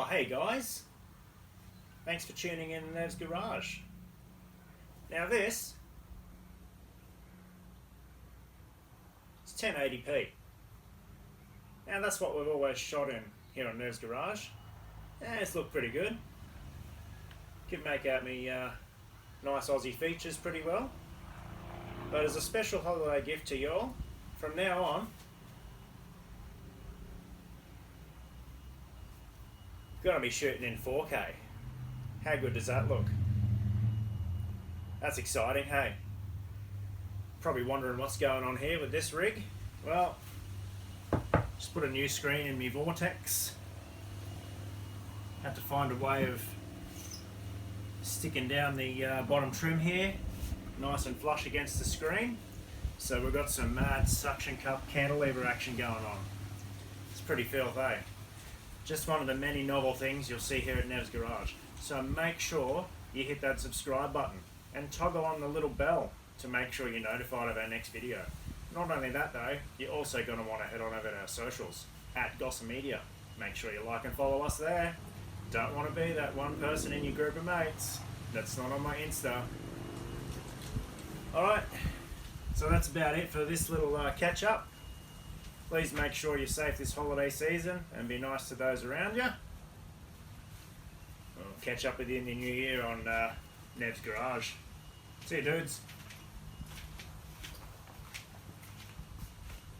hey guys, thanks for tuning in Nev's Garage. Now this is 1080p. Now that's what we've always shot in here on Nev's Garage. And it's looked pretty good. Could make out me nice Aussie features pretty well. But as a special holiday gift to y'all, from now on, gonna be shooting in 4K. How good does that look? That's exciting, hey? Probably wondering what's going on here with this rig. Well, just put a new screen in my Vortex. Had to find a way of sticking down the bottom trim here, nice and flush against the screen. So we've got some mad suction cup cantilever action going on. It's pretty filth, eh? Just one of the many novel things you'll see here at Nev's Garage. So make sure you hit that subscribe button and toggle on the little bell to make sure you're notified of our next video. Not only that though, you're also going to want to head on over to our socials at Gossa Media. Make sure you like and follow us there. Don't want to be that one person in your group of mates that's not on my Insta. Alright, so that's about it for this little catch up. Please make sure you're safe this holiday season and be nice to those around you. We'll catch up with you in the new year on Nev's Garage. See you dudes.